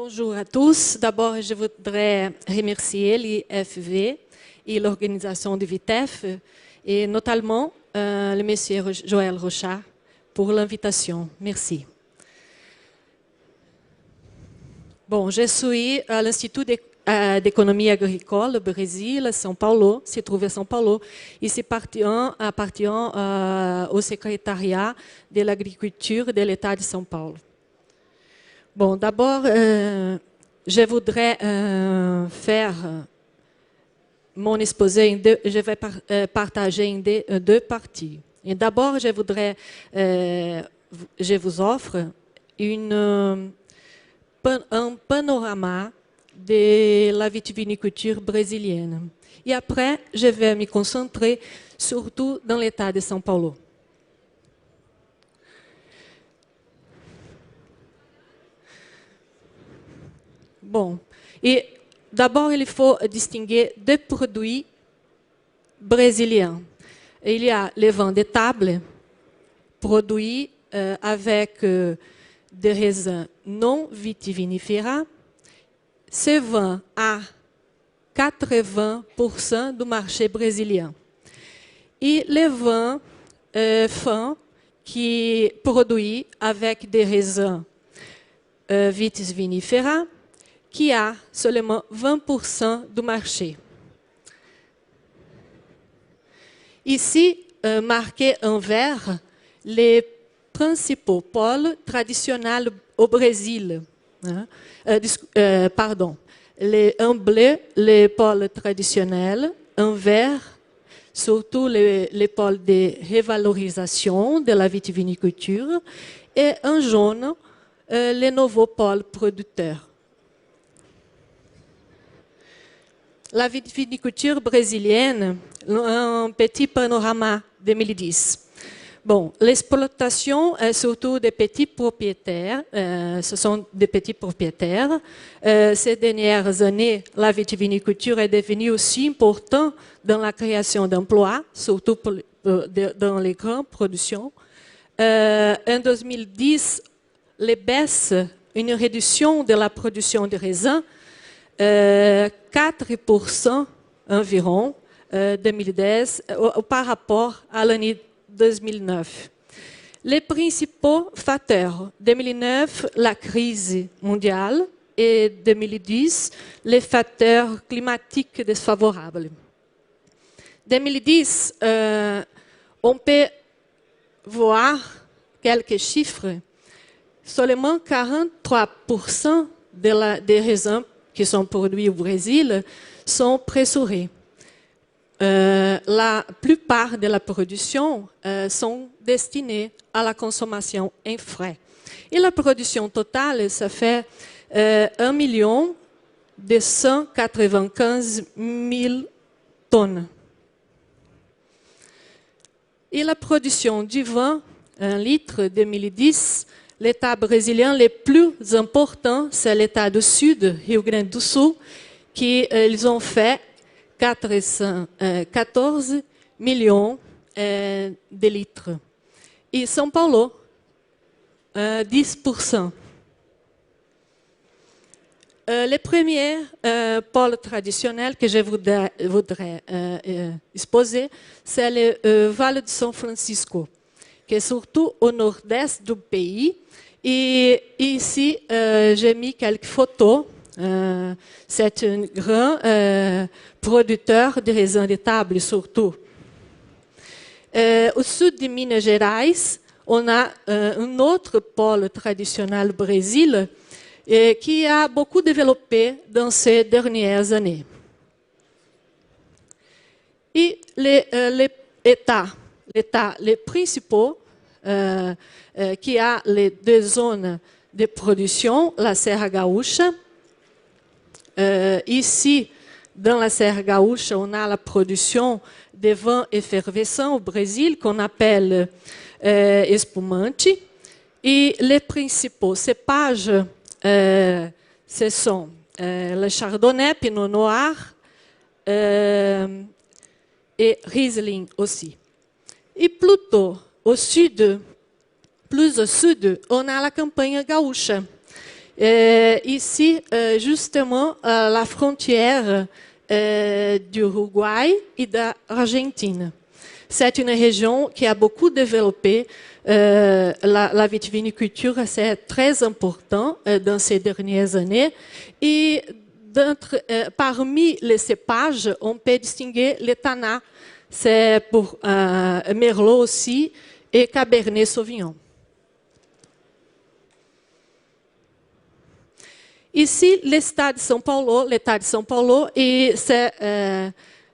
Bonjour à tous. D'abord, je voudrais remercier l'IFV et l'organisation de VITEF, et notamment le monsieur Joël Rochard pour l'invitation. Merci. Bon, je suis à l'Institut d'économie agricole au Brésil, à São Paulo, se trouve à São Paulo, et c'est appartient au secrétariat de l'agriculture de l'État de São Paulo. Bon, d'abord, je voudrais faire mon exposé en deux, je vais partager en deux parties. Et d'abord, je vous offre un panorama de la vitiviniculture brésilienne. Et après, je vais me concentrer surtout dans l'État de São Paulo. Bon, et d'abord, il faut distinguer deux produits brésiliens. Il y a le vin de table, produit avec des raisins non vitiviníferas. Ce vin a 80% du marché brésilien. Et le vin fin, qui est produit avec des raisins vitiviníferas, qui a seulement 20% du marché. Ici, marqué en vert, les principaux pôles traditionnels au Brésil. En bleu, les pôles traditionnels, en vert, surtout les pôles de revalorisation de la vitiviniculture, et en jaune, les nouveaux pôles producteurs. La vitiviniculture brésilienne, un petit panorama 2010. Bon, l'exploitation est surtout des petits propriétaires, ce sont des petits propriétaires. Ces dernières années, la vitiviniculture est devenue aussi importante dans la création d'emplois, surtout dans les grandes productions. En 2010, les baisses, une réduction de la production de raisins, 4% environ 2010 par rapport à l'année 2009. Les principaux facteurs, 2009, la crise mondiale, et 2010, les facteurs climatiques défavorables. 2010, on peut voir quelques chiffres. Seulement 43% des raisins qui sont produits au Brésil sont pressurés. La plupart de la production sont destinées à la consommation en frais. Et la production totale, ça fait 1 295 000 tonnes. Et la production du vin, 1 litre 2010, l'État brésilien le plus important, c'est l'État du Sud, Rio Grande do Sul, qui ils ont fait 14 millions de litres. Et São Paulo, 10%. Le premier pôle traditionnel que je voudrais exposer, c'est le Vale de São Francisco, qui est surtout au nord-est du pays. Et ici, j'ai mis quelques photos. C'est un grand producteur de raisins de table, surtout. Au sud de Minas Gerais, on a un autre pôle traditionnel au Brésil qui a beaucoup développé dans ces dernières années. Et les principaux qui a les deux zones de production, la Serra Gaúcha. Ici, dans la Serra Gaúcha, on a la production de vins effervescents au Brésil qu'on appelle espumante. Et les principaux cépages, ce sont le Chardonnay, Pinot Noir et Riesling aussi. Et plutôt au sud, plus au sud, on a la Campanha Gaúcha. Ici, justement, à la frontière du Uruguay et de l'Argentine. C'est une région qui a beaucoup développé la vitiviniculture, c'est très important dans ces dernières années. Et parmi les cépages, on peut distinguer les Tannat, c'est pour Merlot aussi, et Cabernet Sauvignon. Ici, l'État de São Paulo, et c'est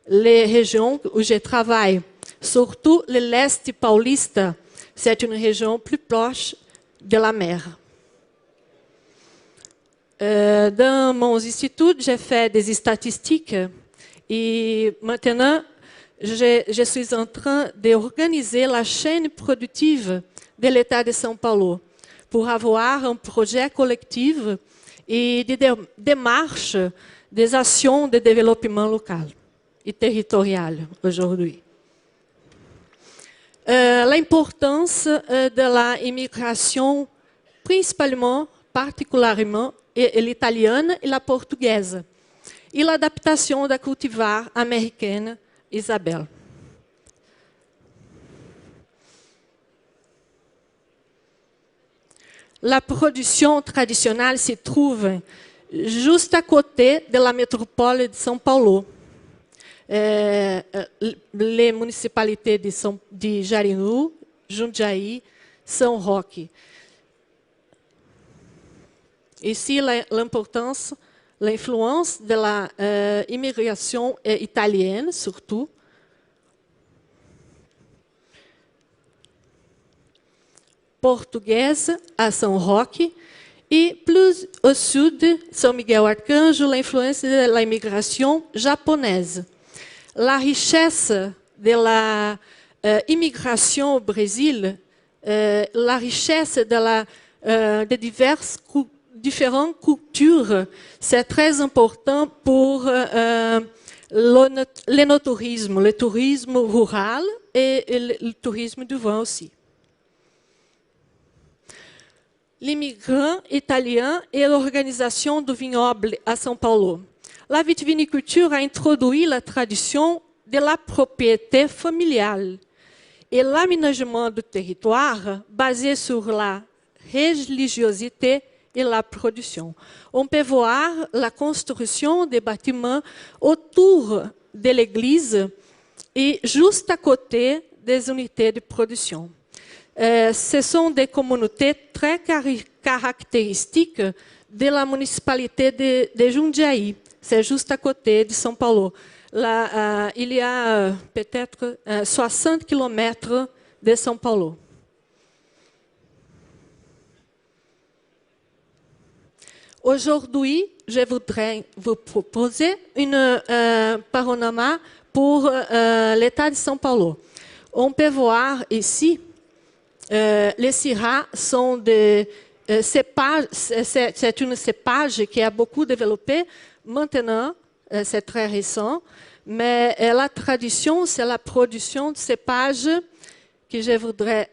les régions où je travaille. Surtout le leste paulista, c'est une région plus proche de la mer. Dans mon institut, j'ai fait des statistiques et maintenant, je suis en train d'organiser la chaîne productive de l'État de São Paulo pour avoir un projet collectif et des démarches, des actions de développement local et territorial aujourd'hui. L'importance de l'immigration, particulièrement l'italienne et la portugaise, et l'adaptation da cultivar américaine Isabelle. La production traditionnelle se trouve juste à côté de la métropole de São Paulo. Les municipalités de Jariru, Jundiaí, São Roque. Ici, l'importance, l'influence de l'immigration italienne, surtout. Portugaise à São Roque. Et plus au sud, São Miguel Arcanjo, l'influence de l'immigration japonaise. La richesse de l'immigration au Brésil, la richesse de différentes cultures, c'est très important pour l'énotourisme, le tourisme rural et le tourisme du vin aussi. L'immigrant italien et l'organisation du vignoble à São Paulo. La vitiviniculture a introduit la tradition de la propriété familiale et l'aménagement du territoire basé sur la religiosité et la production. On peut voir la construction des bâtiments autour de l'église et juste à côté des unités de production. Ce sont des communautés très caractéristiques de la municipalité de Jundiaí. C'est juste à côté de São Paulo. Là, il y a peut-être 60 km de São Paulo. Aujourd'hui, je voudrais vous proposer un panorama pour l'État de São Paulo. On peut voir ici, les Syrah sont des cépages, c'est une cépage qui a beaucoup développé. Maintenant, c'est très récent, mais la tradition, c'est la production de cépages que je voudrais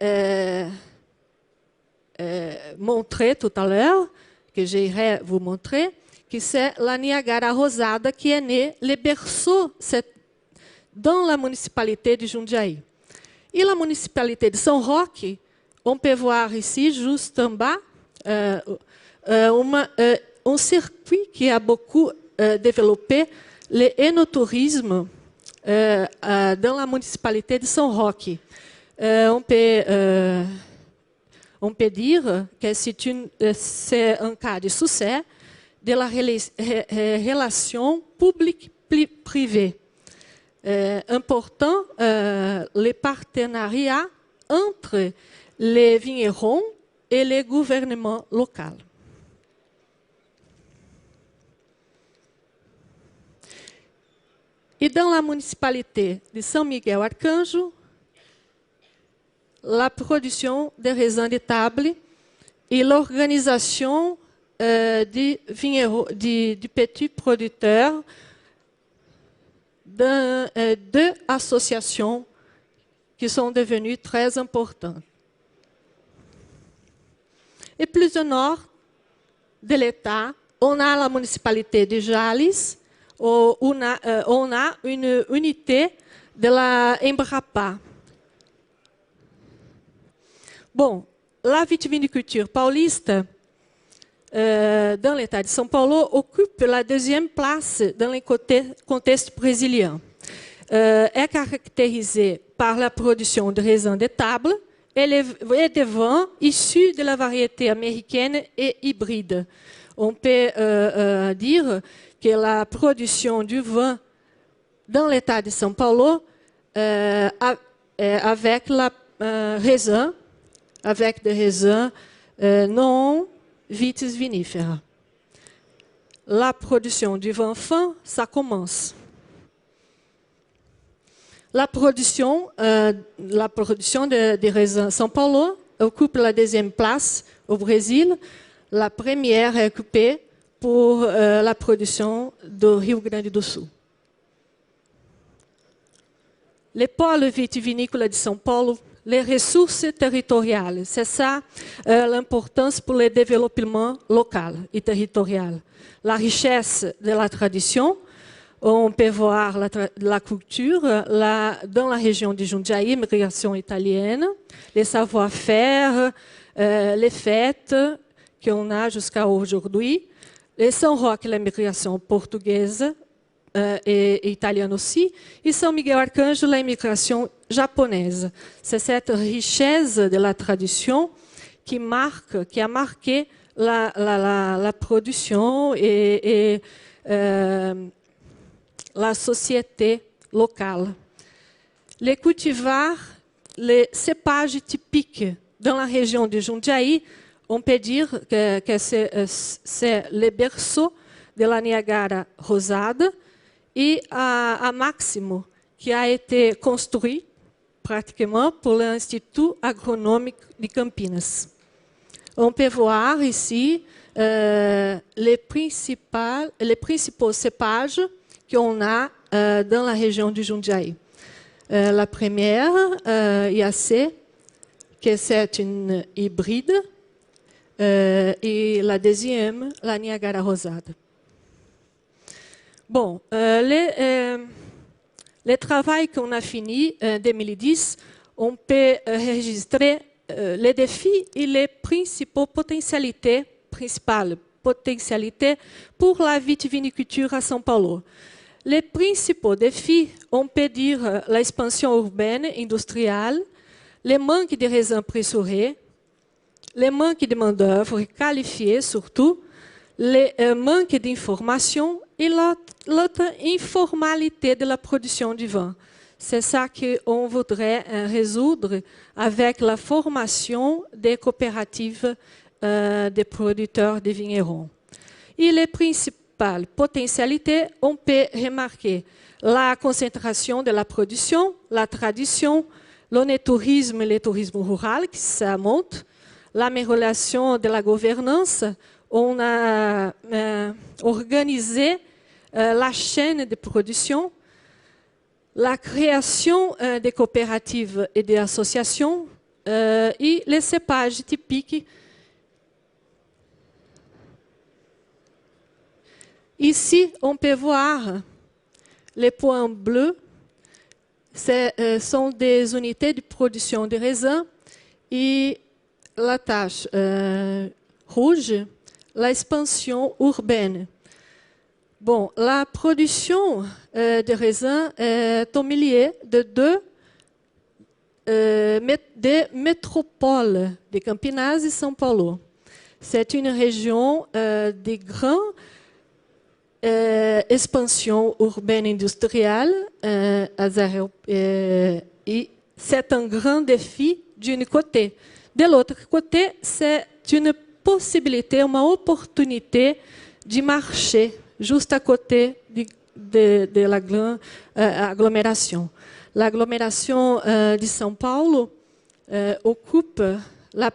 montrer tout à l'heure, que j'irai vous montrer, que c'est la Niagara Rosada qui est née, le berceau, c'est dans la municipalité de Jundiaí. Et la municipalité de São Roque, on peut voir ici, juste en bas, un circuit qui a beaucoup développé l'énotourisme dans la municipalité de São Roque. On peut dire que c'est un cas de succès de la relation publique-privée. Important les partenariats entre les vignerons et les gouvernements locaux. Et dans la municipalité de São Miguel Arcanjo, la production de raisins de table et l'organisation de petits producteurs de deux associations qui sont devenues très importantes. Et plus au nord, de l'État, on a la municipalité de Jales, on a une unité de la Embrapa. Bon, la vitiviniculture paulista, dans l'État de São Paulo, occupe la deuxième place dans le contexte brésilien. Est caractérisée par la production de raisins de table et de vins issus de la variété américaine et hybride. On peut dire que la production du vin dans l'État de São Paulo avec des raisins non vitis vinifera. La production du vin fin, ça commence. La production de raisins São Paulo occupe la deuxième place au Brésil. La première est occupée pour la production do Rio Grande do Sul. Les pôles vitivinícolas de São Paulo, les ressources territoriales, c'est ça l'importance pour le développement local et territorial. La richesse de la tradition, on peut voir la culture dans la région de Jundiaí, migration italienne, les savoir-faire, les fêtes qu'on a jusqu'à aujourd'hui, les São Roque, la migration portugaise et italienne aussi, et São Miguel Arcanjo, la immigration japonaise. C'est cette richesse de la tradition qui a marqué la production et la société locale. Les cultivars, les cépages typiques dans la région de Jundiaí, on peut dire que c'est le berceau de la Niagara rosada et à Máximo, qui a été construit pratiquement pour l'Institut agronomique de Campinas. On peut voir ici les principaux cépages qu'on a dans la région du Jundiaí. La première, IAC, que c'est une hybride, et la deuxième, la Niagara rosada. Bon, le travail qu'on a fini en 2010, on peut enregistrer les défis et les principales potentialités pour la vitiviniculture à São Paulo. Les principaux défis, on peut dire l'expansion urbaine, industrielle, le manque de raisins pressurés, le manque de main-d'œuvre qualifiée surtout, le manque d'information et l'informalité de la production du vin. C'est ça qu'on voudrait résoudre avec la formation des coopératives des producteurs de vignerons. Et les principales potentialités, on peut remarquer la concentration de la production, la tradition, l'onetourisme et le tourisme rural, qui ça monte, l'amélioration de la gouvernance. On a organisé la chaîne de production, la création des coopératives et des associations et les cépages typiques. Ici, on peut voir les points bleus. Ce sont des unités de production de raisins et la tache rouge, l'expansion urbaine. Bon, la production de raisins est au milieu de deux métropoles de Campinas et São Paulo. C'est une région de grande expansion urbaine industrielle et c'est un grand défi d'un côté. De l'autre côté, c'est une possibilité, une opportunité de marché juste à côté de l'agglomération. L'agglomération de São Paulo occupe le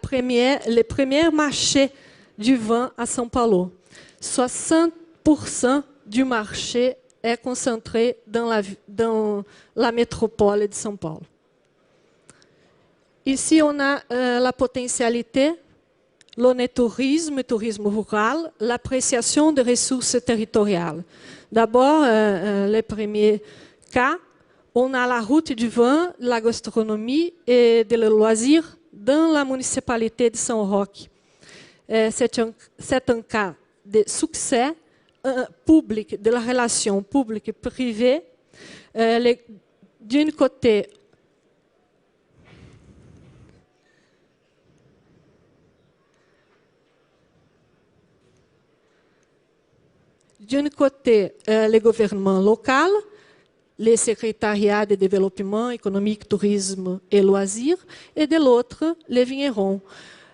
premier marché du vin à São Paulo. 60% du marché est concentré dans la métropole de São Paulo. Ici, on a la potentialité l'onotourisme, tourisme rural, l'appréciation des ressources territoriales. D'abord, les premiers cas, on a la route du vin, la gastronomie et des loisirs dans la municipalité de São Roque. C'est un cas de succès public, de la relation publique-privée. D'un côté, le gouvernement local, les secrétariats de développement économique, tourisme et loisirs, et de l'autre, les vignerons.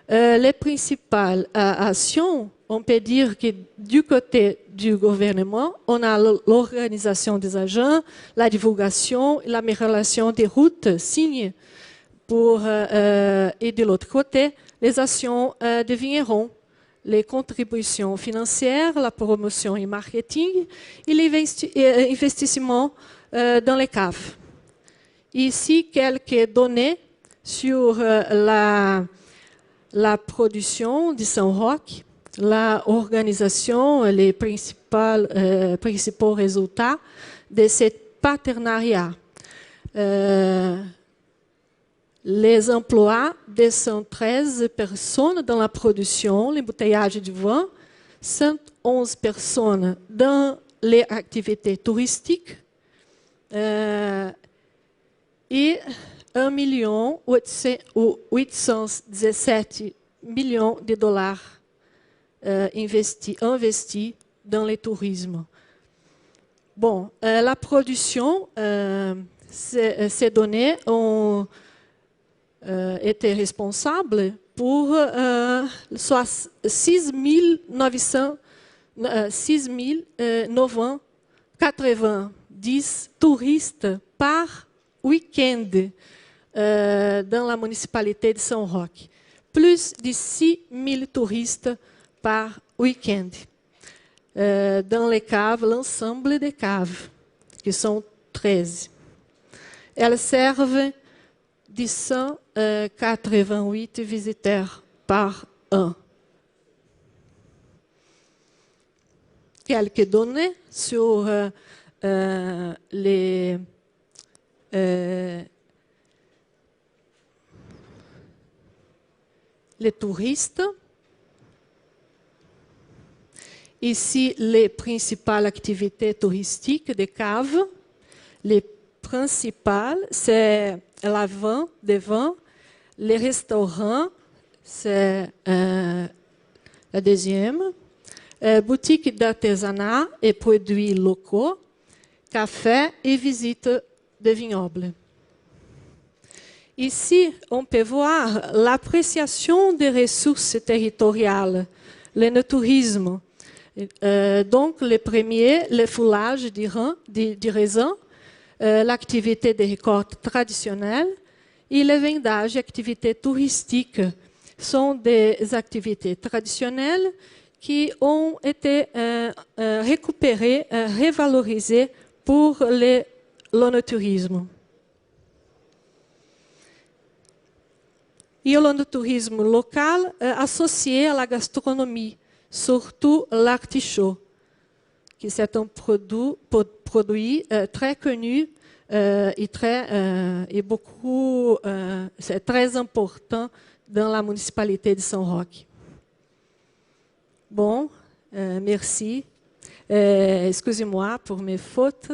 Les principales actions, on peut dire que du côté du gouvernement, on a l'organisation des agents, la divulgation, l'amélioration des routes signes, et de l'autre côté, les actions des vignerons, les contributions financières, la promotion et marketing et l'investissement dans les caves. Ici, quelques données sur la production de São Roque, l'organisation, les principaux résultats de ce partenariat. Les emplois de 113 personnes dans la production, l'embouteillage du vin, 111 personnes dans les activités touristiques et 1,817 millions de dollars investis dans le tourisme. Bon, la production, ces données ont été responsables pour 6,990 touristes par week-end dans la municipalité de São Roque. Plus de 6 000 touristes par week-end. Dans les caves, l'ensemble des caves, qui sont 13. Elles servent de 188 visiteurs par an. Quelques données sur les touristes. Ici, les principales activités touristiques des caves. Les principales, c'est la vente des vins, les restaurants, c'est la deuxième, boutique d'artisanat et produits locaux, café et visite de vignobles. Ici, on peut voir l'appréciation des ressources territoriales, l'œnotourisme. Donc, le premier, le foulage du raisin, l'activité de récolte traditionnelle et le vendage, activités touristiques, sont des activités traditionnelles qui ont été récupérées, revalorisées pour l'œnotourisme. Et l'œnotourisme local associé à la gastronomie, surtout l'artichaut, qui est un produit très connu et c'est très important dans la municipalité de São Roque. Bon, merci. Excusez-moi pour mes fautes.